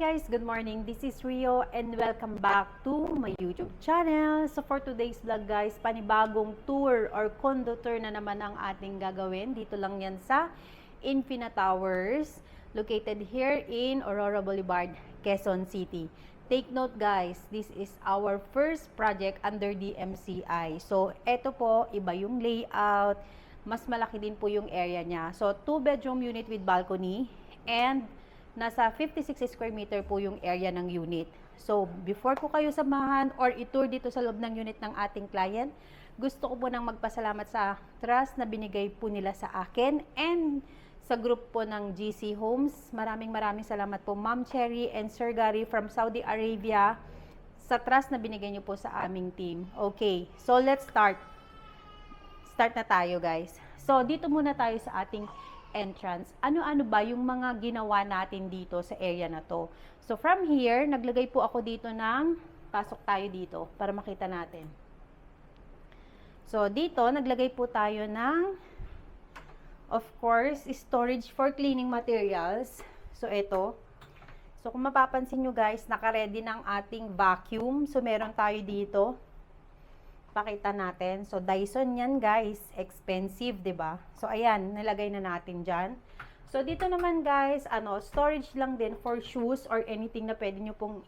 guys, good morning. This is Rio and welcome back to my YouTube channel. So for today's vlog guys, panibagong tour or condo tour na naman ang ating gagawin. Dito lang yan sa Infina Towers, located here in Aurora Boulevard, Quezon City. Take note guys, this is our first project under DMCI. So eto po, iba yung layout, mas malaki din po yung area niya. So 2-bedroom unit with balcony and nasa 56 square meter po yung area ng unit. So, before ko kayo samahan or i-tour dito sa loob ng unit ng ating client, gusto ko po nang magpasalamat sa trust na binigay po nila sa akin and sa group po ng GC Homes. Maraming salamat po Ma'am Cherry and Sir Gary from Saudi Arabia sa trust na binigay niyo po sa aming team. Okay, so let's start. Start na tayo guys. So, dito muna tayo sa ating entrance. Ano-ano ba yung mga ginawa natin dito sa area na to? So from here, naglagay po ako dito ng, pasok tayo dito para makita natin. So dito, naglagay po tayo ng, of course, storage for cleaning materials. So ito. So kung mapapansin nyo guys, naka-ready ng ating vacuum. So meron tayo dito. Pakita natin. So, Dyson yan guys. Expensive, 'di ba? So, ayan. Nilagay na natin dyan. So, dito naman guys, storage lang din for shoes or anything na pwede nyo pong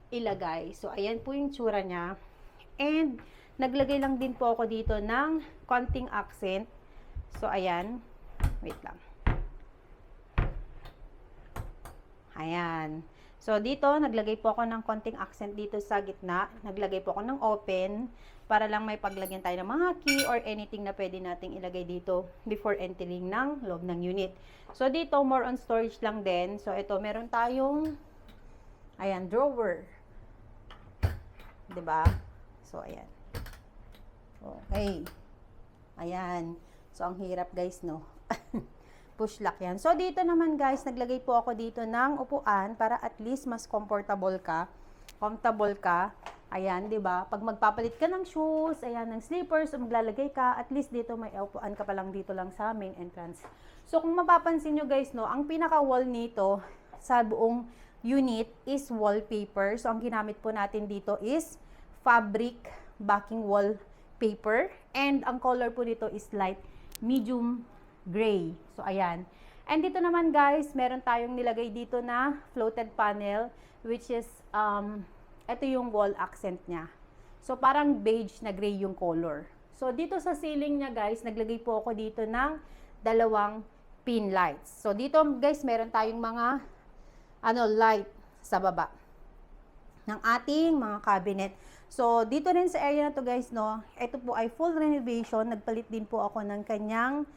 ilagay. So, ayan po yung tsura niya. And, naglagay lang din po ako dito ng konting accent. So, ayan. Wait lang. Ayan. So, dito, naglagay po ako ng konting accent dito sa gitna. Naglagay po ako ng open para lang may paglagyan tayo ng mga key or anything na pwede nating ilagay dito before entering ng loob ng unit. So, dito, more on storage lang din. So, ito, meron tayong, ayan, drawer. 'Di ba? So, ayan. Okay. Ayan. So, ang hirap guys, no? Push lock yan. So, dito naman guys, naglagay po ako dito ng upuan para at least mas comfortable ka. Ayan, 'di ba? Pag magpapalit ka ng shoes, ayan, ng slippers, o maglalagay ka, at least dito may upuan ka pa lang dito lang sa main entrance. So, kung mapapansin nyo guys, no, ang pinaka-wall nito sa buong unit is wallpaper. So, ang ginamit po natin dito is fabric backing wallpaper. And ang color po nito is light medium gray. So, ayan. And dito naman guys, meron tayong nilagay dito na floated panel, which is, ito yung wall accent niya. So, parang beige na gray yung color. So, dito sa ceiling niya guys, naglagay po ako dito ng dalawang pin lights. So, dito guys, meron tayong mga, light sa baba ng ating mga cabinet. So, dito rin sa area na to guys, no, ito po ay full renovation. Nagpalit din po ako ng kanyang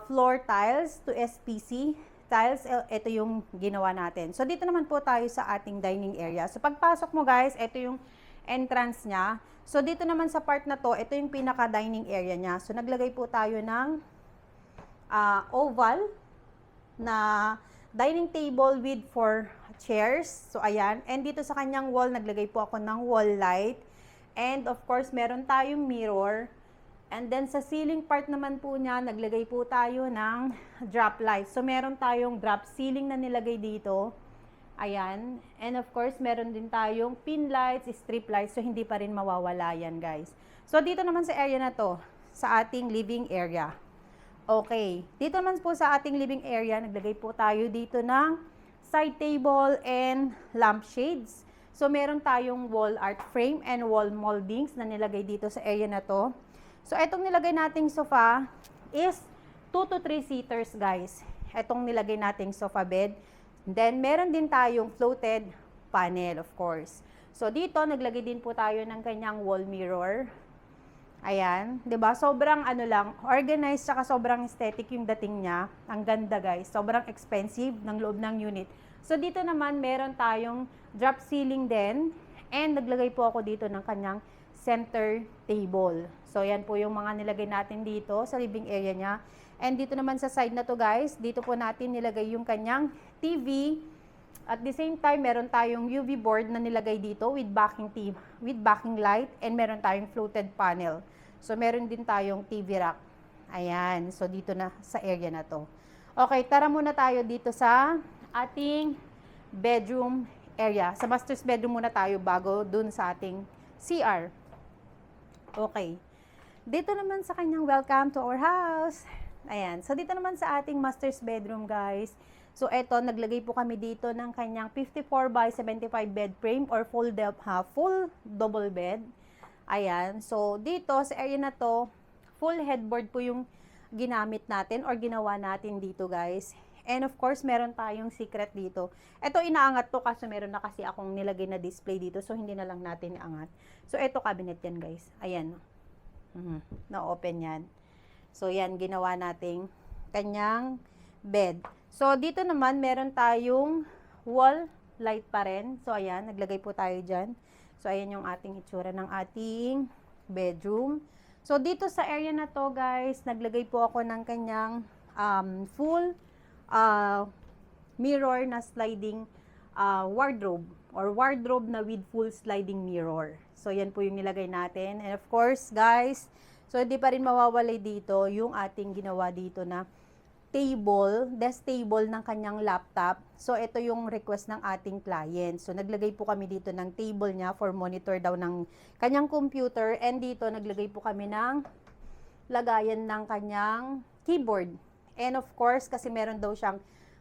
floor tiles to SPC tiles. Ito yung ginawa natin. So, dito naman po tayo sa ating dining area. So, pagpasok mo guys, ito yung entrance niya. So, dito naman sa part na to, ito yung pinaka-dining area niya. So, naglagay po tayo ng oval na dining table with 4 chairs. So, ayan. And dito sa kanyang wall, naglagay po ako ng wall light. And, of course, meron tayong mirror. And then, sa ceiling part naman po niya, naglagay po tayo ng drop light. So, meron tayong drop ceiling na nilagay dito. Ayan. And of course, meron din tayong pin lights, strip lights. So, hindi pa rin mawawala yan, guys. So, dito naman sa area na to, sa ating living area. Okay. Dito naman po sa ating living area, naglagay po tayo dito ng side table and lampshades. So, meron tayong wall art frame and wall moldings na nilagay dito sa area na to. So, itong nilagay nating sofa is 2 to 3 seaters, guys. Itong nilagay nating sofa bed. Then, meron din tayong floated panel, of course. So, dito, naglagay din po tayo ng kanyang wall mirror. Ayan. 'Di ba? Sobrang organized, saka sobrang aesthetic yung dating niya. Ang ganda, guys. Sobrang expensive ng loob ng unit. So, dito naman, meron tayong drop ceiling din. And, naglagay po ako dito ng kanyang center table. So, yan po yung mga nilagay natin dito sa living area niya. And dito naman sa side na to guys, dito po natin nilagay yung kanyang TV. At the same time, meron tayong UV board na nilagay dito with backing light, and meron tayong floated panel. So, meron din tayong TV rack. Ayan. So, dito na sa area na to. Okay, tara muna tayo dito sa ating bedroom area. Sa master's bedroom muna tayo bago dun sa ating CR. Okay. Dito naman sa kanyang welcome to our house. Ayan. So, dito naman sa ating master's bedroom, guys. So, eto, naglagay po kami dito ng kanyang 54 by 75 bed frame or full double bed. Ayan. So, dito sa area na to, full headboard po yung ginamit natin or ginawa natin dito, guys. And of course, meron tayong secret dito. Ito, inaangat to kasi meron na kasi akong nilagay na display dito. So, hindi na lang natin iangat. So, ito cabinet yan, guys. Ayan. Na-open yan. So, yan, ginawa nating kanyang bed. So, dito naman, meron tayong wall light pa rin. So, ayan, naglagay po tayo dyan. So, ayan yung ating itsura ng ating bedroom. So, dito sa area na to, guys, naglagay po ako ng kanyang full mirror na sliding wardrobe or wardrobe na with full sliding mirror. So, yan po yung nilagay natin. And of course, guys, so hindi pa rin mawawalay dito yung ating ginawa dito na table, desk table ng kanyang laptop. So, ito yung request ng ating client. So, naglagay po kami dito ng table niya for monitor daw ng kanyang computer. And dito, naglagay po kami ng lagayan ng kanyang keyboard. And of course, kasi meron daw siyang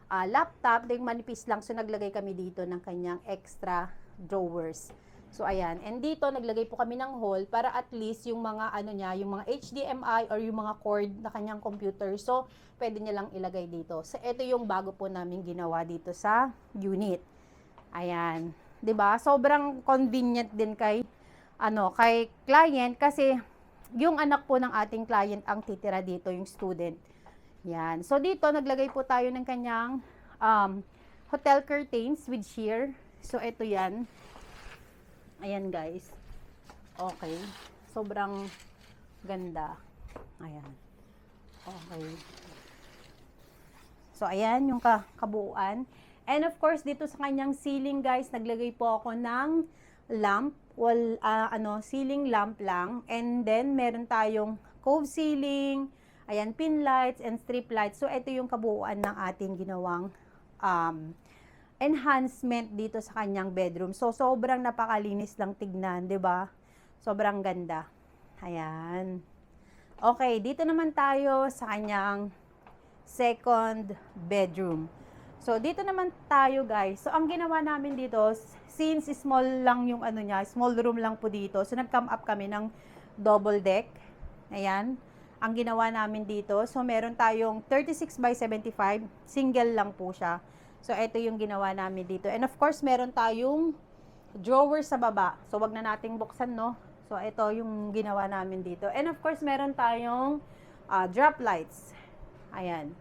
laptop, dahil manipis lang. So, naglagay kami dito ng kanyang extra drawers. So, ayan. And dito, naglagay po kami ng hole para at least yung mga, yung mga HDMI or yung mga cord na kanyang computer. So, pwede niya lang ilagay dito. So, ito yung bago po namin ginawa dito sa unit. Ayan. 'Di ba? Sobrang convenient din kay client kasi yung anak po ng ating client ang titira dito, yung student. Yan. So, dito, naglagay po tayo ng kanyang hotel curtains with sheer. So, ito yan. Ayan, guys. Okay. Sobrang ganda. Ayan. Okay. So, ayan yung kabuuan. And of course, dito sa kanyang ceiling, guys, naglagay po ako ng lamp. Ceiling lamp lang. And then, meron tayong cove ceiling, ayan, pin lights and strip lights. So, ito yung kabuuan ng ating ginawang enhancement dito sa kanyang bedroom. So, sobrang napakalinis lang tignan, 'di ba? Sobrang ganda. Ayan. Okay, dito naman tayo sa kanyang second bedroom. So, dito naman tayo, guys. So, ang ginawa namin dito, since small lang yung small room lang po dito. So, nag-come up kami ng double deck. Ayan. Ang ginawa namin dito. So, meron tayong 36 by 75. Single lang po siya. So, ito yung ginawa namin dito. And of course, meron tayong drawer sa baba. So, wag na nating buksan, no? So, ito yung ginawa namin dito. And of course, meron tayong drop lights. Ayan.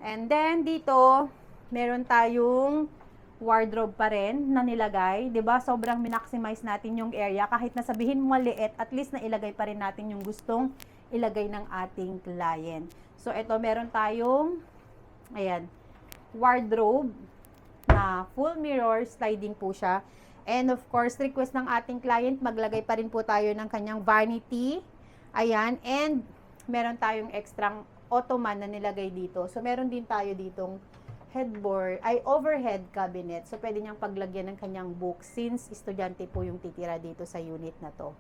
And then, dito, meron tayong wardrobe pa rin na nilagay. 'Di ba? Sobrang minaksimized natin yung area. Kahit nasabihin mo maliit, at least na ilagay pa rin natin yung gustong ilagay ng ating client. So, ito, meron tayong, ayan, wardrobe na full mirror, sliding po siya. And of course, request ng ating client, maglagay pa rin po tayo ng kanyang vanity. Ayan, and meron tayong extra ottoman na nilagay dito. So, meron din tayo ditong overhead cabinet. So, pwede niyang paglagyan ng kanyang book since estudyante po yung titira dito sa unit na to.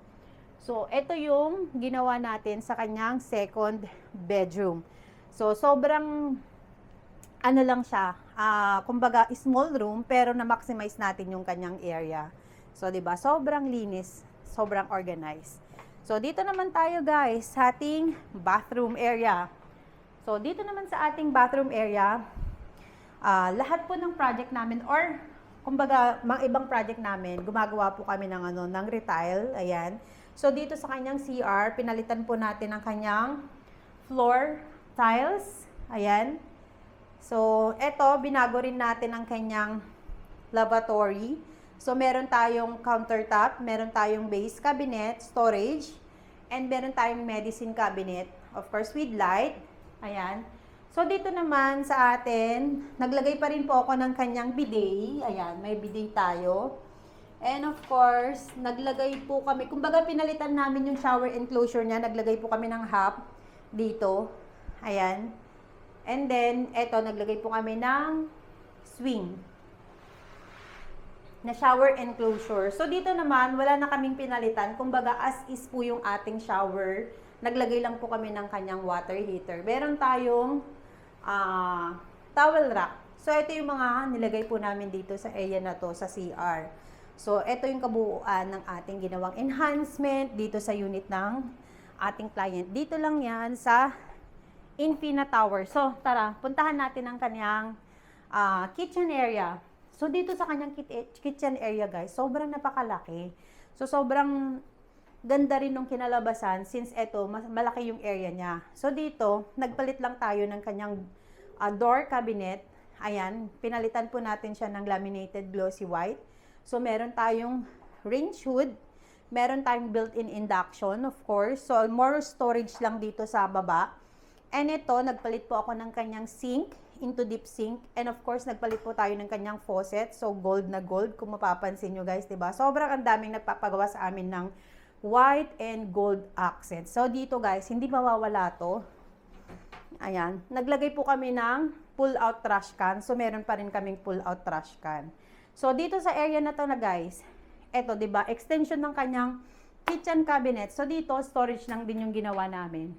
So, ito yung ginawa natin sa kanyang second bedroom. So, sobrang lang siya, kumbaga small room pero na-maximize natin yung kanyang area. So, 'di ba? Sobrang linis, sobrang organized. So, dito naman tayo, guys, sa ating bathroom area. So, dito naman sa ating bathroom area, lahat po ng project namin or kumbaga, mga ibang project namin, gumagawa po kami ng retile, ayan. So, dito sa kanyang CR, pinalitan po natin ang kanyang floor tiles, ayan. So, eto, binago rin natin ang kanyang lavatory. So, meron tayong countertop, meron tayong base cabinet, storage, and meron tayong medicine cabinet, of course, with light. Ayan. So, dito naman sa atin, naglagay pa rin po ako ng kanyang bidet. Ayan, may bidet tayo. And of course, naglagay po kami, kumbaga pinalitan namin yung shower enclosure niya, naglagay po kami ng hub dito. Ayan. And then, eto, naglagay po kami ng swing. na shower enclosure. So, dito naman, wala na kaming pinalitan. Kumbaga, as is po yung ating shower. Naglagay lang po kami ng kanyang water heater. Meron tayong towel rack. So, ito yung mga nilagay po namin dito sa area na to, sa CR. So, ito yung kabuuan ng ating ginawang enhancement dito sa unit ng ating client. Dito lang yan sa Infina Tower. So, tara, puntahan natin ang kanyang kitchen area. So, dito sa kanyang kitchen area, guys, sobrang napakalaki. So, sobrang ganda rin nung kinalabasan since eto, malaki yung area niya. So, dito, nagpalit lang tayo ng kanyang door cabinet. Ayan, pinalitan po natin siya ng laminated glossy white. So, meron tayong range hood. Meron tayong built-in induction, of course. So, more storage lang dito sa baba. And ito, nagpalit po ako ng kanyang sink into deep sink. And of course, nagpalit po tayo ng kanyang faucet. So, gold na gold, kung mapapansin nyo guys, diba? Sobrang ang daming nagpapagawa sa amin ng white and gold accent. So, dito guys, hindi mawawala to. Ayan. Naglagay po kami ng pull-out trash can. So, meron pa rin kaming pull-out trash can. So, dito sa area na to na guys, eto, diba? Extension ng kanyang kitchen cabinet. So, dito, storage lang din yung ginawa namin.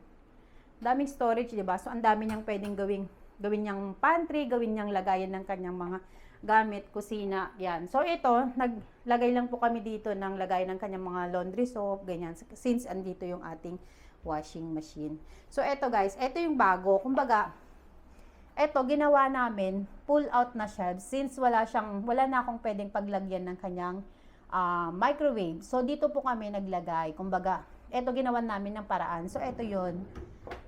Daming storage, diba? So, ang dami niyang pwedeng gawin niyang pantry, gawin niyang lagayan ng kanyang mga gamit, kusina, yan. So, ito, naglagay lang po kami dito ng lagay ng kanyang mga laundry soap, ganyan, since andito yung ating washing machine. So, ito guys, ito yung bago. Kumbaga, ito, ginawa namin, pull out na siya, since wala na akong pwedeng paglagyan ng kanyang microwave. So, dito po kami naglagay. Kumbaga, ito ginawa namin ng paraan. So, ito yun.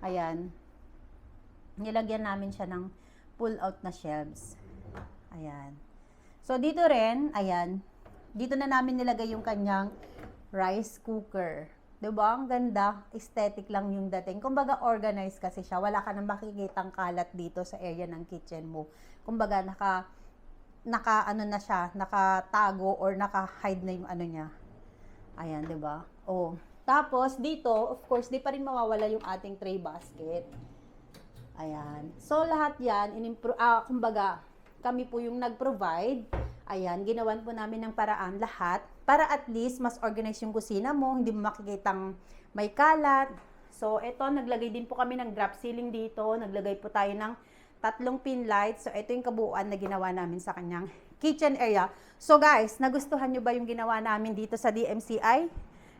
Ayan. Nilagyan namin siya ng pull-out na shelves. Ayan. So, dito rin, ayan, dito na namin nilagay yung kanyang rice cooker. Diba? Ang ganda. Aesthetic lang yung dating. Kumbaga, organized kasi siya. Wala ka nang makikitang kalat dito sa area ng kitchen mo. Kumbaga, ano na siya, nakatago or naka-hide na yung ano niya. Ayan, diba? Oh. Tapos, dito, of course, di pa rin mawawala yung ating tray basket. Ayan. So, lahat yan, kumbaga, kami po yung nag-provide. Ayan, ginawan po namin ng paraan lahat para at least mas organize yung kusina mo, hindi mo makikitang may kalat. So, eto, naglagay din po kami ng drop ceiling dito. Naglagay po tayo ng 3 pin lights. So, ito yung kabuuan na ginawa namin sa kanyang kitchen area. So, guys, nagustuhan nyo ba yung ginawa namin dito sa DMCI?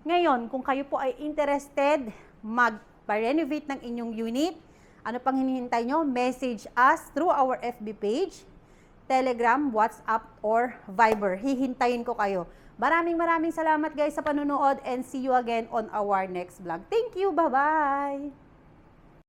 Ngayon, kung kayo po ay interested mag-renovate ng inyong unit, ano pang hinihintay nyo? Message us through our FB page, Telegram, WhatsApp, or Viber. Hihintayin ko kayo. Maraming salamat guys sa panunood and see you again on our next vlog. Thank you. Bye-bye!